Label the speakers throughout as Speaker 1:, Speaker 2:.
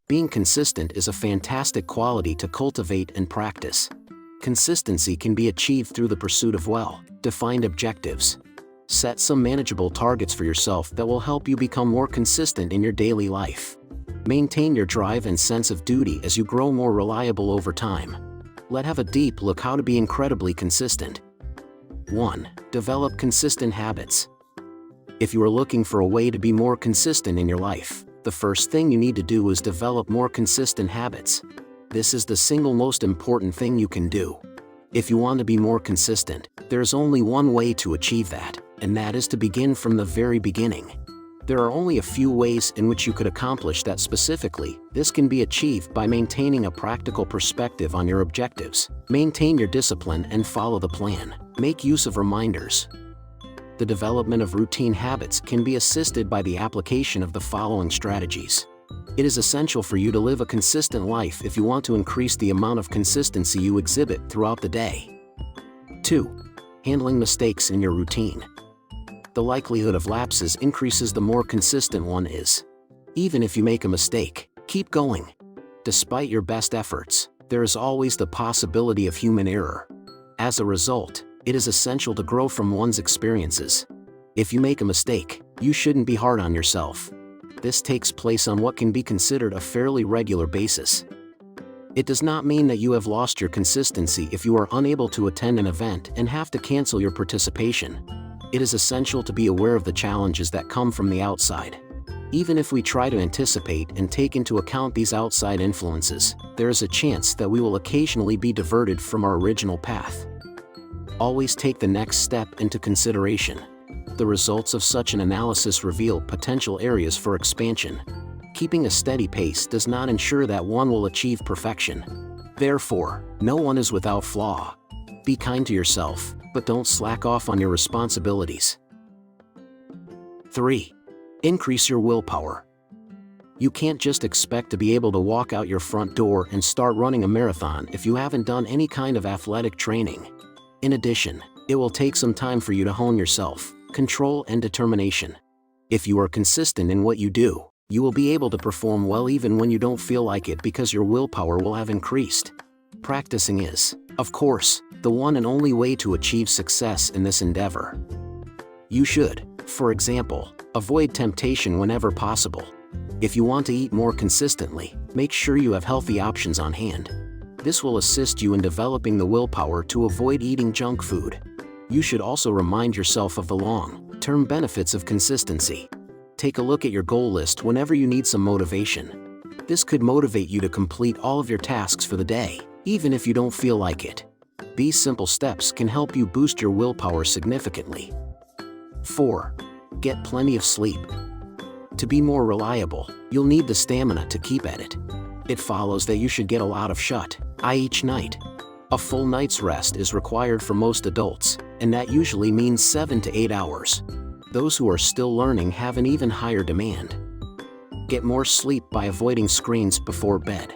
Speaker 1: Being consistent is a fantastic quality to cultivate and practice. Consistency can be achieved through the pursuit of well-defined objectives. Set some manageable targets for yourself that will help you become more consistent in your daily life. Maintain your drive and sense of duty as you grow more reliable over time. Let's have a deep look how to be incredibly consistent. 1. Develop consistent habits. If you are looking for a way to be more consistent in your life, the first thing you need to do is develop more consistent habits. This is the single most important thing you can do. If you want to be more consistent, there's only one way to achieve that, and that is to begin from the very beginning. There are only a few ways in which you could accomplish that specifically. This can be achieved by maintaining a practical perspective on your objectives. Maintain your discipline and follow the plan. Make use of reminders. The development of routine habits can be assisted by the application of the following strategies. It is essential for you to live a consistent life if you want to increase the amount of consistency you exhibit throughout the day. 2. Handling mistakes in your routine. The likelihood of lapses increases the more consistent one is. Even if you make a mistake, keep going. Despite your best efforts, there is always the possibility of human error. As a result, it is essential to grow from one's experiences. If you make a mistake, you shouldn't be hard on yourself. This takes place on what can be considered a fairly regular basis. It does not mean that you have lost your consistency if you are unable to attend an event and have to cancel your participation. It is essential to be aware of the challenges that come from the outside. Even if we try to anticipate and take into account these outside influences, there is a chance that we will occasionally be diverted from our original path. Always take the next step into consideration. The results of such an analysis reveal potential areas for expansion. Keeping a steady pace does not ensure that one will achieve perfection. Therefore, no one is without flaw. Be kind to yourself, but don't slack off on your responsibilities. 3. Increase your willpower. You can't just expect to be able to walk out your front door and start running a marathon if you haven't done any kind of athletic training. In addition, it will take some time for you to hone your self-control and determination. If you are consistent in what you do, you will be able to perform well even when you don't feel like it because your willpower will have increased. Practicing is, of course, the one and only way to achieve success in this endeavor. You should, for example, avoid temptation whenever possible. If you want to eat more consistently, make sure you have healthy options on hand. This will assist you in developing the willpower to avoid eating junk food. You should also remind yourself of the long-term benefits of consistency. Take a look at your goal list whenever you need some motivation. This could motivate you to complete all of your tasks for the day, even if you don't feel like it. These simple steps can help you boost your willpower significantly. 4. Get plenty of sleep. To be more reliable, you'll need the stamina to keep at it. It follows that you should get a lot of shut-eye each night. A full night's rest is required for most adults, and that usually means 7 to 8 hours. Those who are still learning have an even higher demand. Get more sleep by avoiding screens before bed.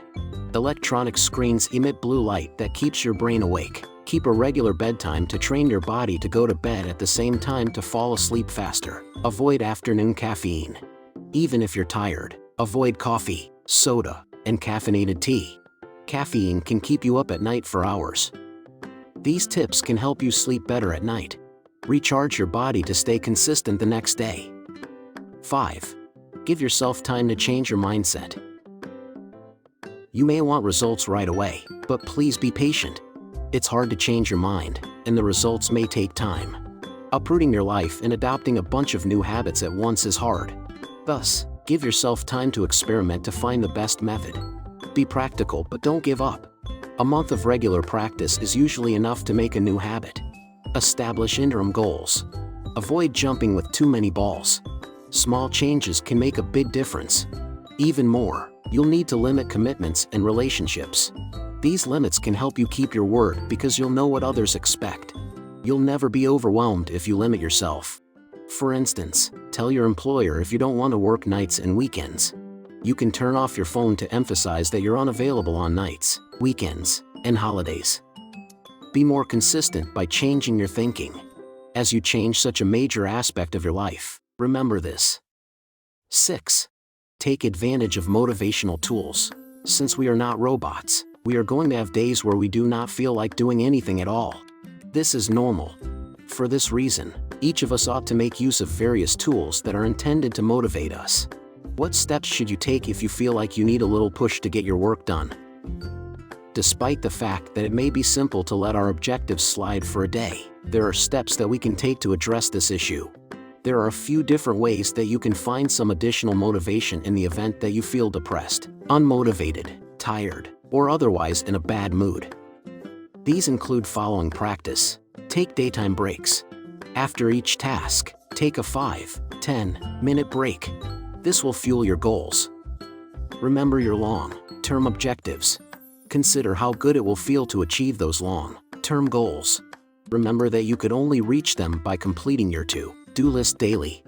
Speaker 1: Electronic screens emit blue light that keeps your brain awake. Keep a regular bedtime to train your body to go to bed at the same time to fall asleep faster. Avoid afternoon caffeine. Even if you're tired, avoid coffee, soda, and caffeinated tea. Caffeine can keep you up at night for hours. These tips can help you sleep better at night. Recharge your body to stay consistent the next day. 5. Give yourself time to change your mindset. You may want results right away, but please be patient. It's hard to change your mind, and the results may take time. Uprooting your life and adopting a bunch of new habits at once is hard. Thus, give yourself time to experiment to find the best method. Be practical but don't give up. A month of regular practice is usually enough to make a new habit. Establish interim goals. Avoid jumping with too many balls. Small changes can make a big difference. Even more, you'll need to limit commitments and relationships. These limits can help you keep your word because you'll know what others expect. You'll never be overwhelmed if you limit yourself. For instance, tell your employer if you don't want to work nights and weekends. You can turn off your phone to emphasize that you're unavailable on nights, weekends, and holidays. Be more consistent by changing your thinking. As you change such a major aspect of your life, remember this. 6. Take advantage of motivational tools. Since we are not robots, we are going to have days where we do not feel like doing anything at all. This is normal. For this reason, each of us ought to make use of various tools that are intended to motivate us. What steps should you take if you feel like you need a little push to get your work done? Despite the fact that it may be simple to let our objectives slide for a day, there are steps that we can take to address this issue. There are a few different ways that you can find some additional motivation in the event that you feel depressed, unmotivated, tired, or otherwise in a bad mood. These include following practice. Take daytime breaks. After each task, take a 5-10 minute break. This will fuel your goals. Remember your long-term objectives. Consider how good it will feel to achieve those long-term goals. Remember that you could only reach them by completing your to-do list daily.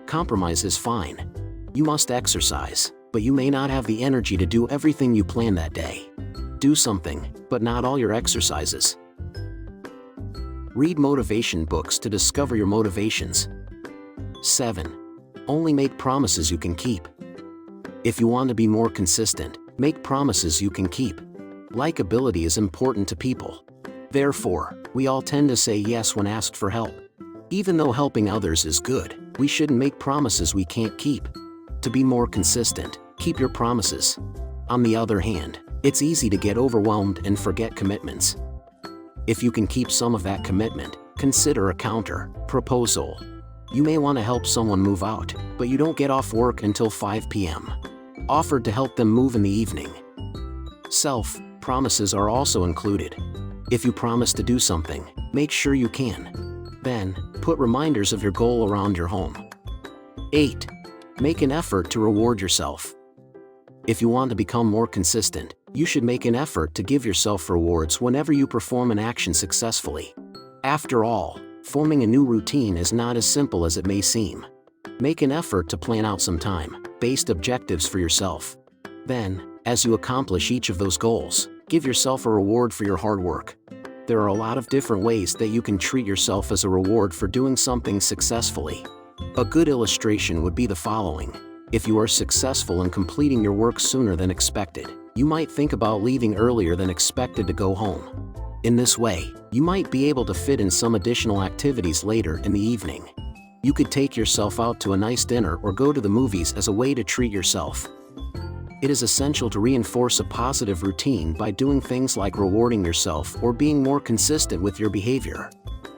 Speaker 1: Compromise is fine. You must exercise, but you may not have the energy to do everything you plan that day. Do something, but not all your exercises. Read motivation books to discover your motivations. 7. Only make promises you can keep. If you want to be more consistent, make promises you can keep. Likeability is important to people. Therefore, we all tend to say yes when asked for help. Even though helping others is good, we shouldn't make promises we can't keep. To be more consistent, keep your promises. On the other hand, it's easy to get overwhelmed and forget commitments. If you can keep some of that commitment, consider a counter proposal. You may want to help someone move out, but you don't get off work until 5 p.m. Offered to help them move in the evening. Self-promises are also included. If you promise to do something, make sure you can. Then, put reminders of your goal around your home. 8. Make an effort to reward yourself. If you want to become more consistent, you should make an effort to give yourself rewards whenever you perform an action successfully. After all, forming a new routine is not as simple as it may seem. Make an effort to plan out some time-based objectives for yourself. Then, as you accomplish each of those goals, give yourself a reward for your hard work. There are a lot of different ways that you can treat yourself as a reward for doing something successfully. A good illustration would be the following. If you are successful in completing your work sooner than expected, you might think about leaving earlier than expected to go home. In this way, you might be able to fit in some additional activities later in the evening. You could take yourself out to a nice dinner or go to the movies as a way to treat yourself. It is essential to reinforce a positive routine by doing things like rewarding yourself or being more consistent with your behavior.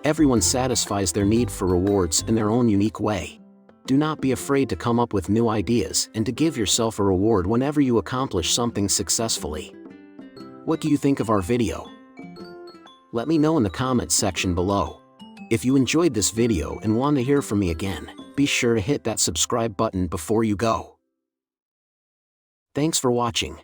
Speaker 1: Everyone satisfies their need for rewards in their own unique way. Do not be afraid to come up with new ideas and to give yourself a reward whenever you accomplish something successfully. What do you think of our video? Let me know in the comments section below. If you enjoyed this video and want to hear from me again, be sure to hit that subscribe button before you go. Thanks for watching.